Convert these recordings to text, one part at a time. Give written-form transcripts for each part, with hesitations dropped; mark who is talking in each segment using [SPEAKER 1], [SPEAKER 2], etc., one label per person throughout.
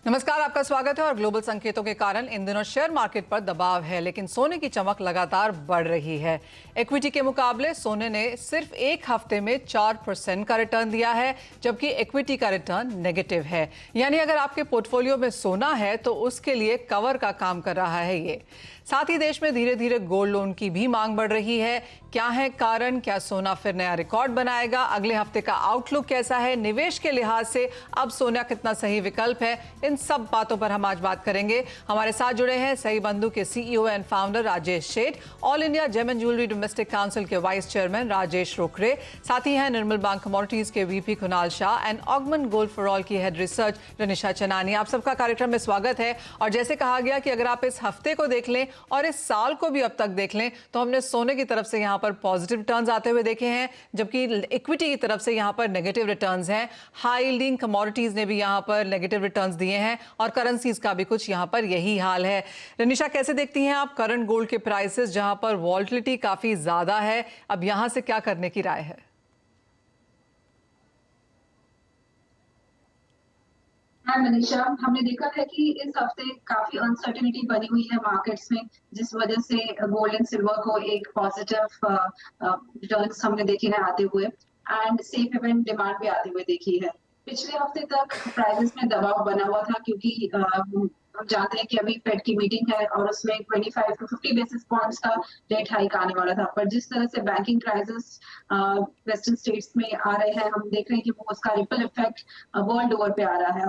[SPEAKER 1] नमस्कार, आपका स्वागत है। और ग्लोबल संकेतों के कारण इन दिनों शेयर मार्केट पर दबाव है, लेकिन सोने की चमक लगातार बढ़ रही है। इक्विटी के मुकाबले सोने ने सिर्फ एक हफ्ते में 4% का रिटर्न दिया है, जबकि इक्विटी का रिटर्न नेगेटिव है। यानी अगर आपके पोर्टफोलियो में सोना है तो उसके लिए कवर का काम कर रहा है ये। साथ ही देश में धीरे धीरे गोल्ड लोन की भी मांग बढ़ रही है। क्या है कारण? क्या सोना फिर नया रिकॉर्ड बनाएगा? अगले हफ्ते का आउटलुक कैसा है? निवेश के लिहाज से अब सोना कितना सही विकल्प है? इन सब बातों पर हम आज बात करेंगे। हमारे साथ जुड़े हैं सही बंधु के CEO and founder Rajesh Seth, All India gem and jewellery domestic council के वाइस चेयरमैन राजेश रोकरे, साथ ही हैं निर्मल बैंक कमोडिटीज के VP Kunal Shah and Augmont gold for all की हेड रिसर्च रनिशा चनानी। आप सबका कार्यक्रम में स्वागत है। और जैसे कहा गया कि अगर आप इस हफ्ते को देख लें और इस साल को भी अब तक देख लें तो हमने सोने की तरफ से यहाँ पर पॉजिटिव रिटर्न्स आते हुए देखे हैं, जबकि इक्विटी की तरफ से यहाँ पर नेगेटिव रिटर्न्स हैं। हाई यील्डिंग कमोडिटीज ने भी यहाँ पर नेगेटिव रिटर्न्स दिए हैं और करेंसीज का भी कुछ यहाँ पर यही हाल है। रनिशा, कैसे देखती हैं आप करंट गोल्ड के प्राइसेस जहाँ पर वॉलेटिलिटी काफी ज्यादा है? अब यहाँ से क्या करने की राय है?
[SPEAKER 2] हाँ मनीषा, हमने देखा है कि इस हफ्ते काफी अनसर्टेनिटी बनी हुई है मार्केट्स में, जिस वजह से गोल्ड एंड सिल्वर को एक पॉजिटिव रिटर्न्स हमने देखे हैं आते हुए एंड सेफ हेवन डिमांड भी आते हुए देखी है। पिछले हफ्ते तक प्राइसेस में दबाव बना हुआ था क्योंकि हम जानते हैं कि अभी फेड की मीटिंग है और उसमें 25 to 50 बेसिस पॉइंट्स का रेट हाइक आने वाला था। पर जिस तरह से बैंकिंग क्राइसिस वेस्टर्न स्टेट्स में आ रहे हैं, हम देख रहे हैं कि वो उसका रिपल इफेक्ट वर्ल्ड ओवर पे आ रहा है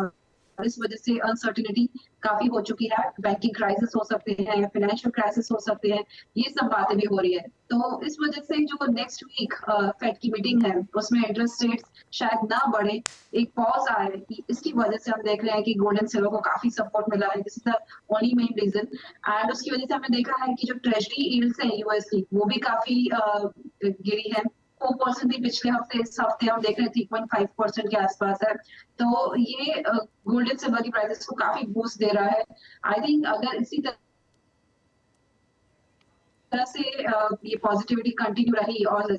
[SPEAKER 2] और इस वजह से अनसर्टिनिटी काफी हो चुकी है। बैंकिंग क्राइसिस हो सकते हैं या फाइनेंशियल क्राइसिस हो सकते हैं, ये सब बातें भी हो रही है। तो इस वजह से जो नेक्स्ट वीक फेड की मीटिंग है उसमें इंटरेस्ट रेट्स शायद ना बढ़े, एक पॉज आए, इसकी वजह से हम देख रहे हैं कि गोल्ड एंड सिल्वर को काफी सपोर्ट मिला है। This is the only main reason. And उसकी वजह से हमने देखा है कि जो ट्रेजरी यील्ड्स है यूएस की, वो भी काफी गिरी है। 4% ही पिछले हफ्ते, इस हफ्ते हम देख रहे हैं 3.5% के आसपास है। तो ये गोल्ड एंड सिल्वर की प्राइसेस को काफी बूस्ट दे रहा है। आई थिंक अगर इसी तरह से ये पॉजिटिविटी कंटिन्यू रही और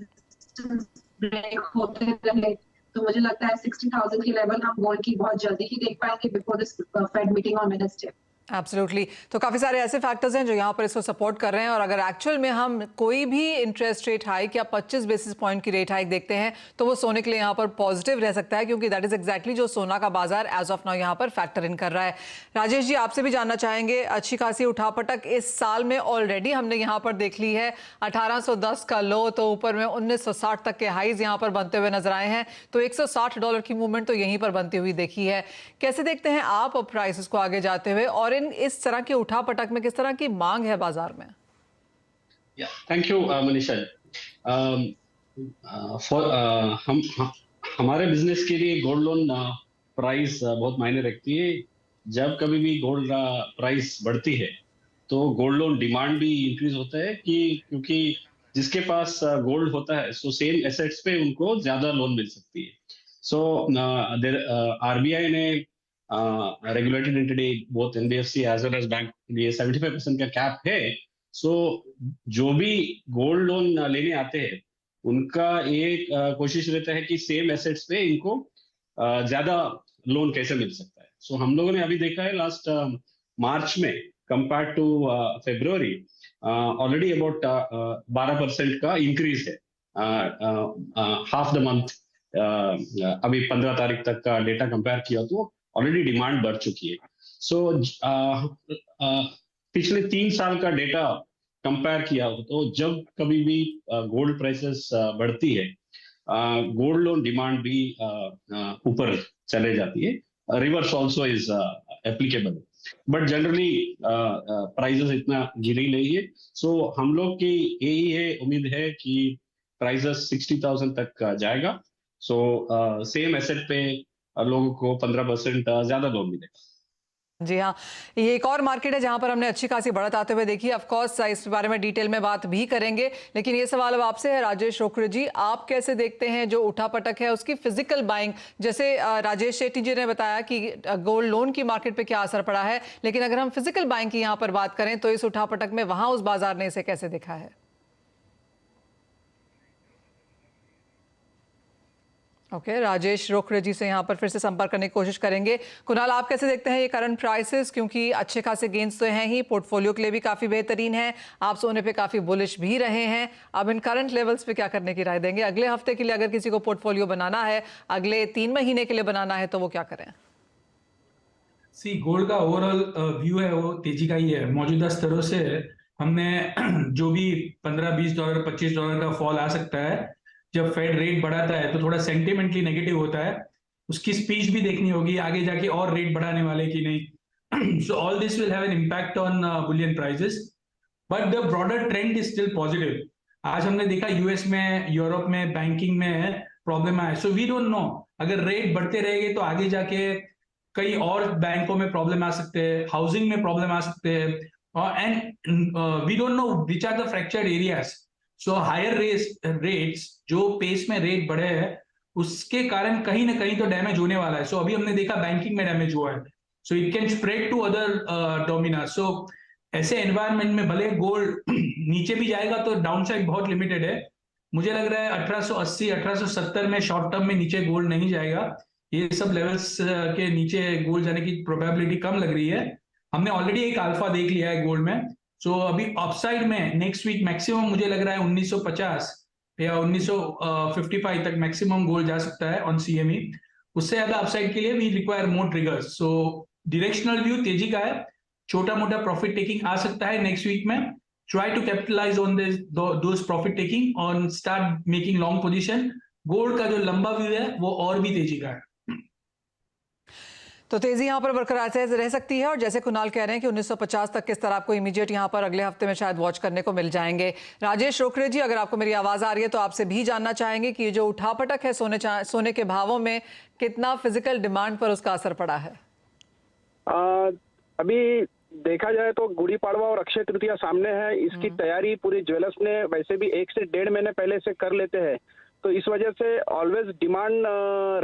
[SPEAKER 2] ब्रेक होते रहे तो मुझे लगता है 60,000 की लेवल हम गोल्ड की बहुत जल्दी ही देख पाएंगे before this fade meeting on Wednesday.
[SPEAKER 1] Absolutely. तो काफ़ी सारे ऐसे फैक्टर्स हैं जो यहाँ पर इसको सपोर्ट कर रहे हैं। और अगर एक्चुअल में हम कोई भी इंटरेस्ट रेट हाइक या 25 बेसिस पॉइंट की रेट हाइक देखते हैं तो वो सोने के लिए यहाँ पर पॉजिटिव रह सकता है, क्योंकि दैट इज एग्जैक्टली जो सोना का बाजार एज ऑफ नाउ यहाँ पर फैक्टर इन कर रहा है। राजेश जी, आपसे भी जानना चाहेंगे, अच्छी खासी उठापटक इस साल में ऑलरेडी हमने यहाँ पर देख ली है। 1810 का लो तो ऊपर में 1960 तक के हाइज यहाँ पर बनते हुए नजर आए हैं, तो $160 की मूवमेंट तो यहीं पर बनती हुई देखी है। कैसे देखते हैं आप प्राइसेस को आगे जाते हुए, और इस तरह की उठापटक में किस तरह की मांग है बाजार में?
[SPEAKER 3] Thank you Manisha. हमारे बिजनेस के लिए गोल्ड लोन प्राइस बहुत मायने रखती है। जब कभी भी गोल्ड प्राइस बढ़ती है तो गोल्ड लोन डिमांड भी इंक्रीज होता है, कि क्योंकि जिसके पास गोल्ड होता है सो सेम एसेट्स पे उनको ज्यादा लोन मिल सकती है। सो आरबीआई ने regulated entity both NBFC as well as bank के लिए 75% का कैप है। सो जो भी गोल्ड लोन लेने आते हैं उनका एक कोशिश रहता है कि सेम एसेट्स पे इनको ज्यादा लोन कैसे मिल सकता है। सो हम लोगों ने अभी देखा है लास्ट मार्च में compare to February already about 12% का इंक्रीज है। हाफ द मंथ अभी 15 तारीख तक का डेटा कंपेयर किया तो ऑलरेडी डिमांड बढ़ चुकी है। सो पिछले 3 साल का डेटा कंपेयर किया तो जब कभी भी गोल्ड प्राइसेस बढ़ती है, गोल्ड लोन डिमांड भी ऊपर चले जाती है। Reverse also is applicable, but generally prices इतना गिरी नहीं है। सो हम लोग की यही है, उम्मीद है कि प्राइसेस 60,000 तक जाएगा। सो सेम एसेट पे लोगों को 15% ज्यादा लोन मिलेगा।
[SPEAKER 1] जी हाँ, ये एक और मार्केट है जहां पर हमने अच्छी खासी बढ़त आते हुए देखी। ऑफ कोर्स इस बारे में डिटेल में बात भी करेंगे, लेकिन ये सवाल अब आपसे है राजेश रोकरे जी, आप कैसे देखते हैं जो उठापटक है उसकी फिजिकल बाइंग? जैसे राजेश शेट्टी जी ने बताया कि गोल्ड लोन की मार्केट पे क्या असर पड़ा है, लेकिन अगर हम फिजिकल बाइंग की यहाँ पर बात करें तो इस उठापटक में वहां उस बाजार ने इसे कैसे देखा है? ओके, राजेश रोखड़े जी से यहाँ पर फिर से संपर्क करने की कोशिश करेंगे। कुणाल, आप कैसे देखते हैं ये करंट प्राइसेस, क्योंकि अच्छे खासे गेंस तो हैं ही, पोर्टफोलियो के लिए भी काफ़ी बेहतरीन है, आप सोने पे काफ़ी बुलिश भी रहे हैं। अब इन करंट लेवल्स पे क्या करने की राय देंगे अगले हफ्ते के लिए? अगर किसी को पोर्टफोलियो बनाना है, अगले 3 महीने के लिए बनाना है, तो वो क्या करें?
[SPEAKER 4] गोल्ड का ओवरऑल व्यू है वो तेजी का ही है। मौजूदा स्तरों से हमने जो भी $15-20 $25 का फॉल आ सकता है, जब फेड रेट बढ़ाता है तो थोड़ा सेंटिमेंटली नेगेटिव होता है। उसकी स्पीच भी देखनी होगी आगे जाके, और रेट बढ़ाने वाले कि नहीं। So all this will have an impact on Boolean prices, but the broader trend is still positive. आज हमने देखा यूएस में, यूरोप में बैंकिंग में प्रॉब्लम आए, सो वी डोंट नो अगर रेट बढ़ते रहेंगे तो आगे जाके कई और बैंकों में प्रॉब्लम आ सकते हैं, हाउसिंग में प्रॉब्लम आ सकते हैं, and we don't know which are the fractured areas. So higher rates जो पेस में रेट बढ़े हैं उसके कारण कहीं ना कहीं तो डैमेज होने वाला है। सो अभी हमने देखा बैंकिंग में डैमेज हुआ है, so it can spread to other domain. So ऐसे एनवायरनमेंट में भले गोल्ड नीचे भी जाएगा तो डाउन साइड बहुत लिमिटेड है। मुझे लग रहा है 1880 1870 में शॉर्ट टर्म में नीचे गोल्ड नहीं जाएगा। ये सब लेवल्स के नीचे गोल्ड जाने की प्रोबेबिलिटी कम लग रही है। हमने ऑलरेडी एक अल्फा देख लिया है गोल्ड में। सो अभी अपसाइड में नेक्स्ट वीक मैक्सिमम मुझे लग रहा है 1950 या 1955 तक मैक्सिमम गोल्ड जा सकता है ऑन सीएमई। उससे ज्यादा अपसाइड के लिए we require more triggers. So directional view तेजी का है, छोटा मोटा प्रॉफिट टेकिंग आ सकता है नेक्स्ट वीक में। Try to capitalise on those profit taking और start making long position. Gold का जो लंबा व्यू है वो और भी तेजी का है,
[SPEAKER 1] तो तेजी यहाँ पर बरकरार रह सकती है। और जैसे कुणाल कह रहे हैं कि 1950 तक किस तरह आपको इमीडिएट यहाँ पर अगले हफ्ते में शायद वॉच करने को मिल जाएंगे। राजेश रोखड़े जी, अगर आपको मेरी आवाज आ रही है तो आपसे भी जानना चाहेंगे कि ये जो उठापटक है सोने के भावों में, कितना फिजिकल डिमांड पर उसका असर पड़ा है?
[SPEAKER 5] अभी देखा जाए तो गुड़ी पाड़वा और अक्षय तृतीया सामने है। इसकी तैयारी पूरी ज्वेलर्स ने वैसे भी 1 से 1.5 महीने पहले से कर लेते हैं, तो इस वजह से ऑलवेज डिमांड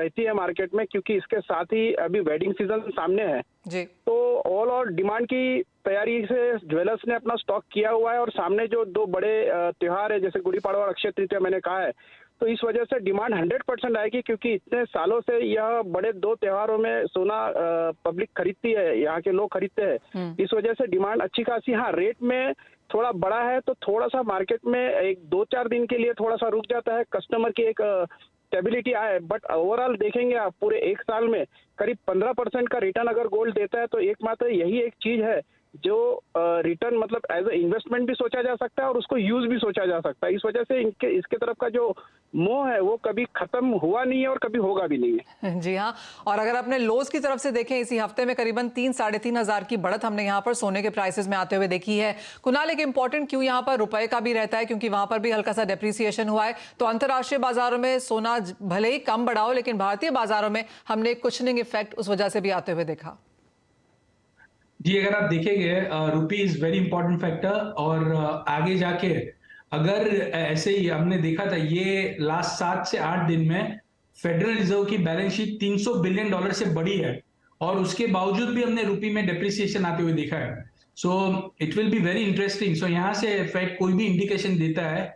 [SPEAKER 5] रहती है मार्केट में, क्योंकि इसके साथ ही अभी वेडिंग सीजन सामने है जी। तो ऑल और डिमांड की तैयारी से ज्वेलर्स ने अपना स्टॉक किया हुआ है। और सामने जो 2 बड़े त्योहार है जैसे गुड़ी पाड़वा और अक्षय तृतीया मैंने कहा है, तो इस वजह से डिमांड 100% आएगी, क्योंकि इतने सालों से यह बड़े 2 त्योहारों में सोना पब्लिक खरीदती है, यहाँ के लोग खरीदते हैं। इस वजह से डिमांड अच्छी खासी। हाँ, रेट में थोड़ा बड़ा है तो थोड़ा सा मार्केट में 1-2-4 दिन के लिए थोड़ा सा रुक जाता है, कस्टमर की एक स्टेबिलिटी आए। बट ओवरऑल देखेंगे आप पूरे 1 साल में करीब 15% का रिटर्न अगर गोल्ड देता है, तो एकमात्र यही एक चीज है जो रिटर्न मतलब एज ए इन्वेस्टमेंट भी सोचा जा सकता है और उसको यूज भी सोचा जा सकता है। इस वजह से इसके तरफ का जो मोह है वो कभी खत्म हुआ नहीं है और कभी होगा भी नहीं है।
[SPEAKER 1] जी हाँ, और अगर अपने लोज की तरफ से देखें, इसी हफ्ते में करीबन 3-3.5 हज़ार की बढ़त हमने यहाँ पर सोने के प्राइसेस में आते हुए देखी है। कुणाल, एक इंपॉर्टेंट क्यों यहाँ पर रुपए का भी रहता है, क्योंकि वहां पर भी हल्का सा डेप्रिसिएशन हुआ है। तो अंतर्राष्ट्रीय बाजारों में सोना भले ही कम बढ़ा हो, लेकिन भारतीय बाजारों में हमने कुशनिंग इफेक्ट उस वजह से भी आते हुए देखा।
[SPEAKER 4] जी, अगर आप देखेंगे रुपी इज वेरी इंपॉर्टेंट फैक्टर। और आगे जाके अगर ऐसे ही हमने देखा था, ये लास्ट 7 से 8 दिन में फेडरल रिजर्व की बैलेंस शीट $300 बिलियन से बढ़ी है, और उसके बावजूद भी हमने रुपी में डेप्रिसिएशन आते हुए देखा है। So it will be very interesting. So यहाँ से फेड कोई भी इंडिकेशन देता है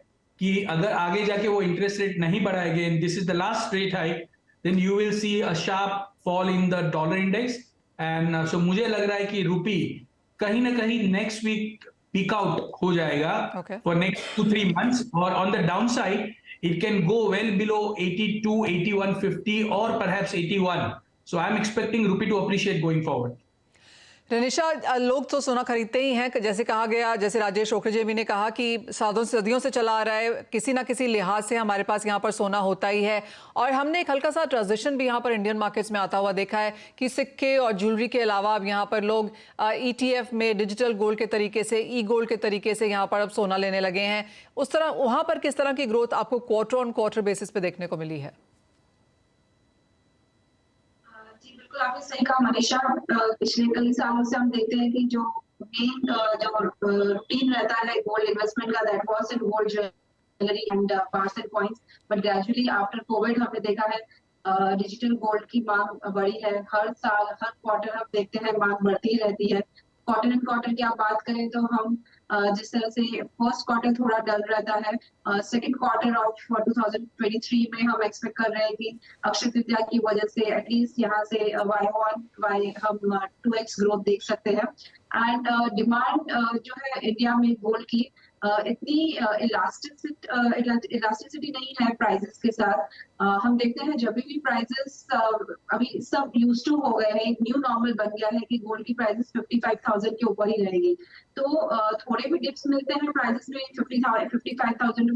[SPEAKER 4] कि अगर आगे जाके वो इंटरेस्ट रेट नहीं बढ़ाएंगे, this is the last rate hike, then you will see a sharp fall in the dollar index. And so मुझे लग रहा है कि रुपी कहीं ना कहीं नेक्स्ट वीक पीक आउट हो जाएगा फॉर नेक्स्ट 2-3 मंथ्स, और on the down side it can go well below 82, 81.50 और perhaps 81। So I am expecting rupee to appreciate going forward.
[SPEAKER 1] Ranisha, लोग तो सोना खरीदते ही हैं, जैसे कहा गया, जैसे राजेश रोखड़े जी ने कहा कि सदियों से चला आ रहा है, किसी ना किसी लिहाज से हमारे पास यहाँ पर सोना होता ही है। और हमने एक हल्का सा ट्रांजिशन भी यहाँ पर इंडियन मार्केट्स में आता हुआ देखा है कि सिक्के और ज्वेलरी के अलावा अब यहाँ पर लोग ETF में डिजिटल गोल्ड के तरीके से, ई गोल्ड के तरीके से यहाँ पर अब सोना लेने लगे हैं। उस तरह वहाँ पर किस तरह की ग्रोथ आपको क्वार्टर ऑन क्वार्टर बेसिस पे देखने को मिली है?
[SPEAKER 2] आपने सही कहा मनीषा, पिछले कई सालों से हम देखते हैं कि जो मेन जो रूटीन रहता है गोल्ड इन्वेस्टमेंट का, that was in gold jewellery and bars and coins, but gradually after Covid हमने देखा है डिजिटल गोल्ड की मांग बढ़ी है। हर साल हर क्वार्टर हम देखते हैं मांग बढ़ती रहती है। क्वार्टर एंड क्वार्टर की आप बात करें तो हम जिस तरह से फर्स्ट क्वार्टर थोड़ा डल रहता है, सेकंड क्वार्टर ऑफ 2023 में हम एक्सपेक्ट कर रहे हैं कि अक्षय तृतीया की वजह से एटलीस्ट यहाँ से वाई हम 2x ग्रोथ देख सकते हैं। एंड डिमांड जो है इंडिया में गोल्ड की इतनी इलास्टिसिटी नहीं है प्राइसेस के साथ। हम देखते हैं जब भी प्राइसेस अभी सब यूज टू हो गए हैं, एक न्यू नॉर्मल बन गया है कि गोल्ड की प्राइसेस 55,000 के ऊपर ही रहेगी। तो थोड़े भी डिप्स मिलते हैं प्राइसेस में 55,000 टू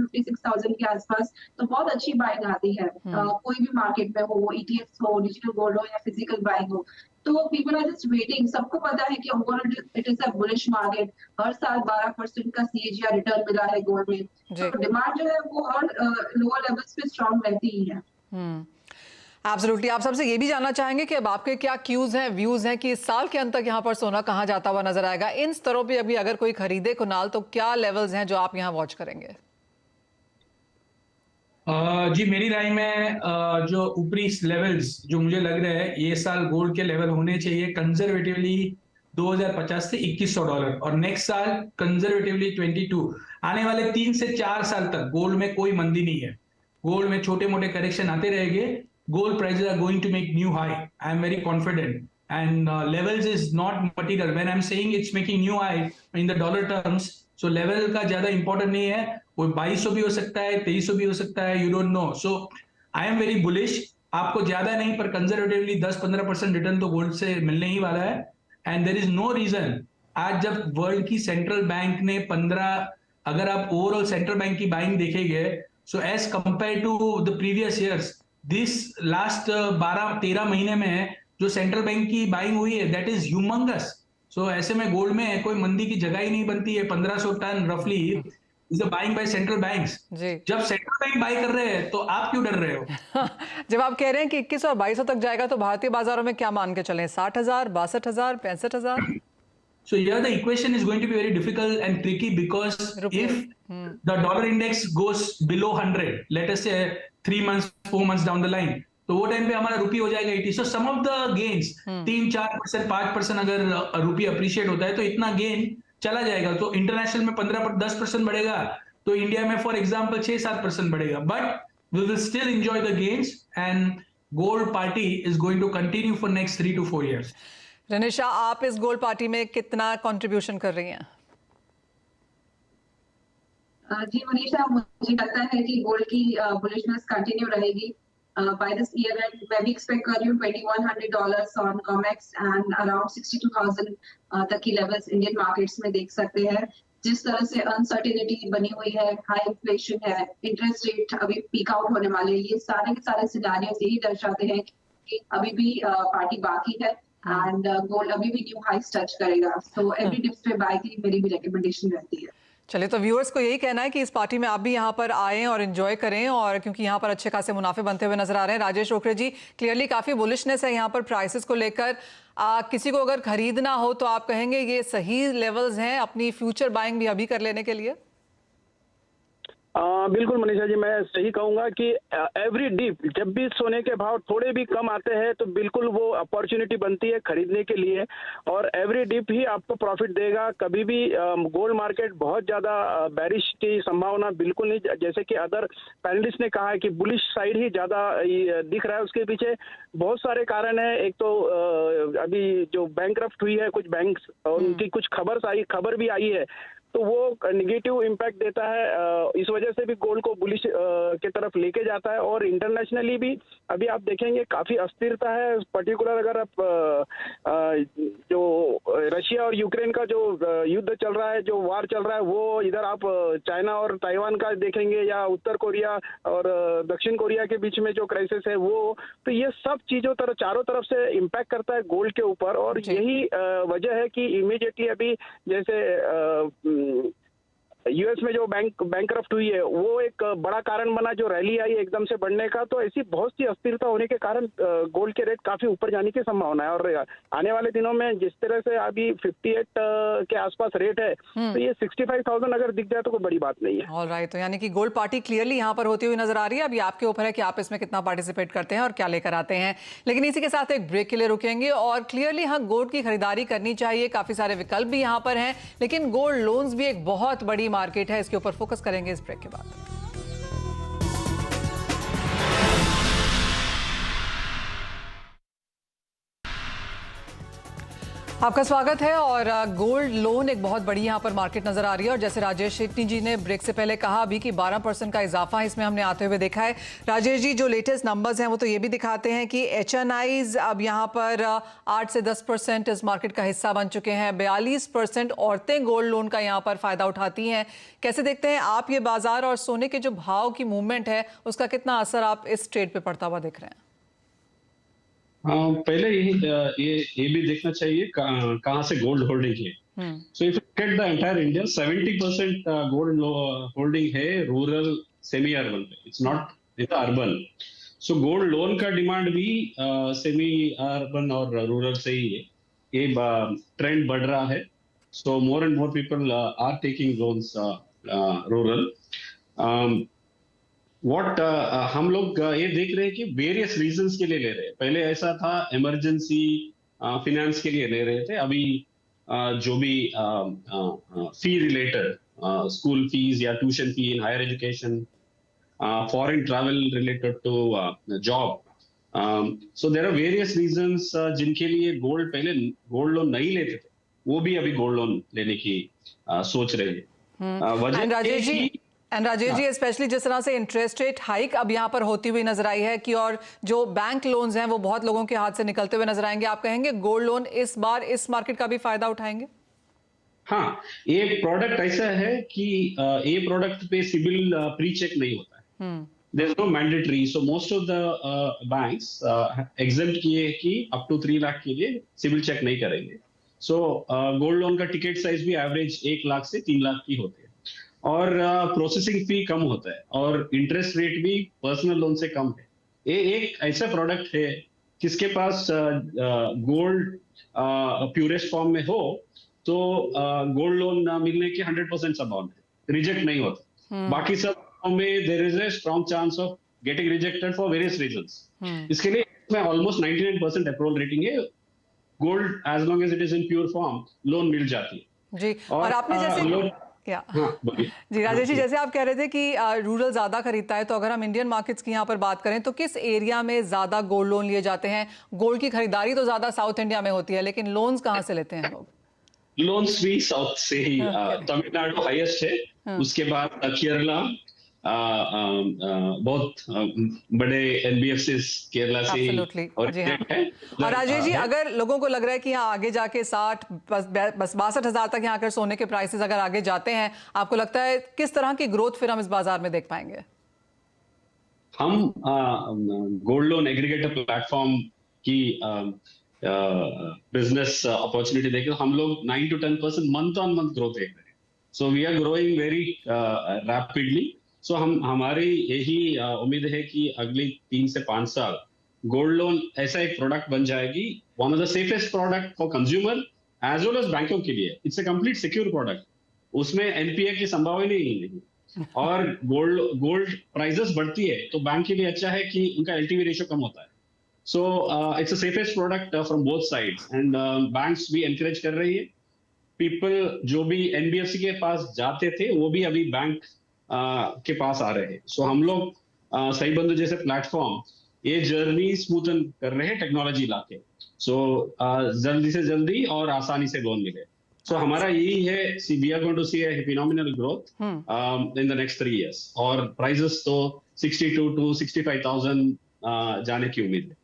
[SPEAKER 2] 56,000 के आसपास, तो बहुत अच्छी बाइंग आती है। कोई भी मार्केट में हो, ETFs हो, डिजिटल गोल्ड हो या फिजिकल बाइंग हो, तो पीपल आर जस्ट वेटिंग। सबको पता है कि overall it is a bullish market. हर साल 12% का CAGR रिटर्न मिला है गोल्ड में, तो डिमांड जो है वो हर लोअर लेवल्स पे स्ट्रांग रहती ही है।
[SPEAKER 1] एब्सोल्युटली। आप सबसे ये भी जानना चाहेंगे कि अब आपके क्या व्यूज हैं कि इस साल के अंत तक यहाँ पर सोना कहाँ जाता हुआ नजर आएगा? इन स्तरों पे अभी अगर कोई खरीदे कुनाल, तो क्या लेवल्स हैं जो आप यहाँ वॉच करेंगे?
[SPEAKER 4] जी मेरी राय में जो ऊपरी लेवल्स जो मुझे लग रहा है ये साल गोल्ड के लेवल होने चाहिए कंजर्वेटिवली 2050 से $2100, और नेक्स्ट साल कंजर्वेटिवली 22। आने वाले 3 से 4 साल तक गोल्ड में कोई मंदी नहीं है। गोल्ड में छोटे मोटे करेक्शन आते रहेंगे। Gold prices are going to make new high, I am very confident, and levels is not material when I am saying it's making new high in the dollar terms. So level का ज्यादा important नहीं है, वो 2200 भी हो सकता है, 2300 भी हो सकता है, you don't know. So I am very bullish. आपको ज्यादा नहीं पर कंजर्वेटिवली 10-15% रिटर्न तो गोल्ड से मिलने ही वाला है, and there is no reason. आज जब वर्ल्ड की सेंट्रल बैंक ने 15, अगर आप ओवरऑल सेंट्रल बैंक की बाइंग देखेंगे, so as compare to the previous years, this last 12-13 महीने में जो सेंट्रल बैंक की बाइंग हुई है दैट इज ह्यूमंगस। सो ऐसे में गोल्ड में कोई मंदी की जगह ही नहीं बनती है। 1500 टन रफली is a buying by central banks. जब सेंट्रल बैंक बाई कर रहे हैं तो आप क्यों डर रहे हो?
[SPEAKER 1] जब आप कह रहे हैं कि 21 और 2200 तक जाएगा, तो भारतीय बाजारों में क्या मान के चलें? 60,000, 62,000, 65,000?
[SPEAKER 4] So here the equation is going to be very difficult and tricky, because if the dollar index goes below 100, let us say 3 months, 4 months down the line, तो वो टाइम पे हमारा रुपी हो जाएगा 80। सो सम ऑफ द गेन्स 3-4%, 5% अगर रुपी appreciate होता है तो इतना गेन चला जाएगा। तो इंटरनेशनल में 15-10% बढ़ेगा, तो इंडिया में फॉर एग्जांपल 6-7% बढ़ेगा, but we will still enjoy the gains, and gold party is going to continue for next 3 to 4 years।
[SPEAKER 1] Ranisha, आप इस गोल्ड पार्टी में कितना कंट्रीब्यूशन कर रही हैं?
[SPEAKER 2] जी मनीषा, मुझे लगता है कि गोल्ड की बुलिशनेस कंटिन्यू रहेगी बाय दिस ईयर एंड। मैं भी एक्सपेक्ट कर रही हूँ $2,100 ऑन कॉमेक्स एंड अराउंड 62,000 तक की लेवल्स इंडियन मार्केट्स में देख सकते हैं। जिस तरह से अनसर्टेनिटी बनी हुई है, हाई इन्फ्लेशन है, इंटरेस्ट रेट अभी पीक आउट होने वाले, ये सारे के सारे सिनेरियोस यही दर्शाते हैं कि अभी भी पार्टी बाकी है एंड गोल्ड अभी भी न्यू हाइस टच करेगा। सो एवरी डिप्स पे बाय की मेरी भी रिकमेंडेशन रहती है।
[SPEAKER 1] चलिए, तो व्यूअर्स को यही कहना है कि इस पार्टी में आप भी यहाँ पर आएँ और एंजॉय करें, और क्योंकि यहाँ पर अच्छे खासे मुनाफे बनते हुए नजर आ रहे हैं। राजेश रोकड़े जी, क्लियरली काफ़ी बुलिशनेस है यहाँ पर प्राइसेस को लेकर। किसी को अगर खरीदना हो तो आप कहेंगे ये सही लेवल्स हैं अपनी फ्यूचर बाइंग भी अभी कर लेने के लिए?
[SPEAKER 5] बिल्कुल मनीषा जी, मैं सही कहूंगा कि एवरी डिप, जब भी सोने के भाव थोड़े भी कम आते हैं तो बिल्कुल वो अपॉर्चुनिटी बनती है खरीदने के लिए, और एवरी डिप ही आपको प्रॉफिट देगा। कभी भी गोल्ड मार्केट बहुत ज़्यादा बैरिश की संभावना बिल्कुल नहीं, जैसे कि अदर पैनलिस्ट ने कहा है कि बुलिश साइड ही ज़्यादा दिख रहा है। उसके पीछे बहुत सारे कारण हैं। एक तो अभी जो बैंकरप्ट हुई है कुछ बैंक्स, उनकी कुछ खबर भी आई है, तो वो नेगेटिव इम्पैक्ट देता है। इस वजह से भी गोल्ड को बुलिश के तरफ लेके जाता है। और इंटरनेशनली भी अभी आप देखेंगे काफ़ी अस्थिरता है। पर्टिकुलर अगर आप जो रशिया और यूक्रेन का जो युद्ध चल रहा है, जो वार चल रहा है, वो इधर आप चाइना और ताइवान का देखेंगे, या उत्तर कोरिया और दक्षिण कोरिया के बीच में जो क्राइसिस है वो, तो ये सब चीज़ों चारों तरफ से इम्पैक्ट करता है गोल्ड के ऊपर। और यही वजह है कि इमीडिएटली अभी जैसे यूएस में जो बैंकरप्ट हुई है वो एक बड़ा कारण बना, जो रैली आई एकदम से बढ़ने का। तो ऐसी बहुत सी अस्थिरता होने के कारण गोल्ड के रेट काफी ऊपर जाने की संभावना है। और आने वाले दिनों में जिस तरह से अभी 58 के आसपास रेट है, तो ये 65,000 अगर दिख जाए तो कोई बड़ी बात नहीं है।
[SPEAKER 1] ऑलराइट, तो यानी कि गोल्ड पार्टी क्लियरली यहाँ पर होती हुई नजर आ रही है। अभी आपके ऊपर है कि आप इसमें कितना पार्टिसिपेट करते हैं और क्या लेकर आते हैं। लेकिन इसी के साथ एक ब्रेक के लिए रुकेंगे और क्लियरली हाँ, गोल्ड की खरीदारी करनी चाहिए, काफी सारे विकल्प भी यहाँ पर हैं, लेकिन गोल्ड लोन्स भी एक बहुत बड़ी मार्केट है, इसके ऊपर फोकस करेंगे इस ब्रेक के बाद। आपका स्वागत है। और गोल्ड लोन एक बहुत बड़ी यहाँ पर मार्केट नजर आ रही है और जैसे राजेश शेट्टी जी ने ब्रेक से पहले कहा अभी कि 12% का इजाफा इसमें हमने आते हुए देखा है। राजेश जी, जो लेटेस्ट नंबर्स हैं वो तो ये भी दिखाते हैं कि HNIs अब यहाँ पर 8 से 10% इस मार्केट का हिस्सा बन चुके हैं। 42% औरतें गोल्ड लोन का यहाँ पर फायदा उठाती हैं। कैसे देखते हैं आप ये बाजार और सोने के जो भाव की मूवमेंट है उसका कितना असर आप इस ट्रेड पे पड़ता हुआ देख रहे हैं?
[SPEAKER 3] पहले ये भी देखना चाहिए कहाँ से गोल्ड होल्डिंग है। So if get the entire India 70% gold holding है रूरल सेमी अर्बन पे, it's not in urban. So gold loan का डिमांड भी सेमी अर्बन और रूरल से ही है। ये ट्रेंड बढ़ रहा है। So more and more people are taking loans rural. हम लोग ये देख रहे हैं कि वेरियस रीजंस के लिए ले रहे हैं। पहले ऐसा था इमरजेंसी फिनेंस के लिए ले रहे थे। अभी जो भी फी रिलेटेड स्कूल फीस या tuition fee in higher education, foreign travel related to job, so there are various reasons जिनके लिए पहले गोल्ड लोन नहीं लेते थे, वो भी अभी गोल्ड लोन लेने की सोच रहे हैं।
[SPEAKER 1] राजेश जी, स्पेशली जिस तरह से इंटरेस्ट रेट हाइक अब यहाँ पर होती हुई नजर आई है कि और जो बैंक लोन्स हैं वो बहुत लोगों के हाथ से निकलते हुए नजर आएंगे, आप कहेंगे गोल्ड लोन इस बार इस मार्केट का भी फायदा उठाएंगे?
[SPEAKER 3] हाँ, ये प्रोडक्ट ऐसा है कि ये प्रोडक्ट पे सिबिल प्री चेक नहीं होता है। There is no mandatory. So most of the banks exempt किए कि अप टू 3 लाख के लिए सिबिल चेक नहीं करेंगे। सो गोल्ड लोन का टिकट साइज भी एवरेज 1 लाख से 3 लाख की होती है और प्रोसेसिंग फी कम होता है और इंटरेस्ट रेट भी पर्सनल लोन से कम है। ये एक ऐसा प्रोडक्ट है जिसके पास गोल्ड प्यूरेस्ट फॉर्म में हो तो गोल्ड लोन मिलने की 100% संभावना है, रिजेक्ट नहीं होता। बाकी सब में there is a strong chance of getting rejected for various reasons. इसके लिए इसमें ऑलमोस्ट 99% अप्रूवल रेटिंग है। Gold as long as it is in pure form loan मिल जाती है
[SPEAKER 1] जी। और आपने जैसे जी राजेश जी, जैसे आप कह रहे थे कि रूरल ज्यादा खरीदता है, तो अगर हम इंडियन मार्केट्स की यहाँ पर बात करें तो किस एरिया में ज्यादा गोल्ड लोन लिए जाते हैं? गोल्ड की खरीदारी तो ज्यादा साउथ इंडिया में होती है, लेकिन लोन्स कहाँ से लेते हैं लोग?
[SPEAKER 3] लोन्स भी साउथ से ही। तमिलनाडु हाईएस्ट है, उसके बाद केरला, बहुत बड़े एनबीएफसीज केरला से ही।
[SPEAKER 1] और जी हाँ। और राजेश जी, अगर लोगों को लग रहा है कि यहाँ आगे जाके 60 बस 62,000 तक यहाँ कर सोने के प्राइसेस अगर आगे जाते हैं, आपको लगता है किस तरह की ग्रोथ फिर हम इस बाजार में देख पाएंगे?
[SPEAKER 3] हम गोल्ड लोन एग्रीगेटर प्लेटफॉर्म की बिजनेस अपॉर्चुनिटी देखें तो हम लोग 9 to 10% month on month growth देख रहे हैं। So we are growing very rapidly. So हमारी यही उम्मीद है कि अगले 3 से 5 साल गोल्ड लोन ऐसा एक प्रोडक्ट बन जाएगी, one of the safest product for consumer as well as बैंकों के लिए। It's a complete secure product, उसमें एनपीए की संभावना ही नहीं। और गोल्ड प्राइसेस बढ़ती है तो बैंक के लिए अच्छा है कि उनका एलटीवी रेशियो कम होता है। So it's a safest product from both sides and banks भी एनकरेज कर रही है। पीपल जो भी एनबीएफसी के पास जाते थे वो भी अभी बैंक के पास आ रहे हैं। सो हम लोग सही बंधु जैसे प्लेटफॉर्म ये जर्नी स्मूथन कर रहे हैं टेक्नोलॉजी लाके। सो जल्दी से जल्दी और आसानी से लोन मिले। सो हमारा यही है, we are going to see a phenomenal growth in the next 3 years और प्राइसेस तो 62 to 65,000 जाने की उम्मीद है।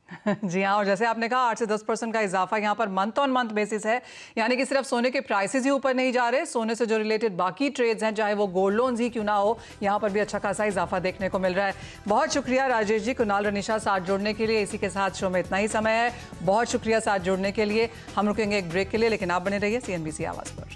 [SPEAKER 1] जी हाँ, और जैसे आपने कहा 8 से 10% का इजाफा यहाँ per month on month basis है, यानी कि सिर्फ सोने के प्राइसेस ही ऊपर नहीं जा रहे, सोने से जो रिलेटेड बाकी ट्रेड्स हैं, चाहे वो गोल्ड लोन्स ही क्यों ना हो, यहाँ पर भी अच्छा खासा इजाफा देखने को मिल रहा है। बहुत शुक्रिया राजेश जी, कुणाल रनीशा साथ जुड़ने के लिए। इसी के साथ शो में इतना ही समय है। बहुत शुक्रिया साथ जुड़ने के लिए। हम रुकेंगे एक ब्रेक के लिए, लेकिन आप बने रहिए CNBC आवाज़ पर।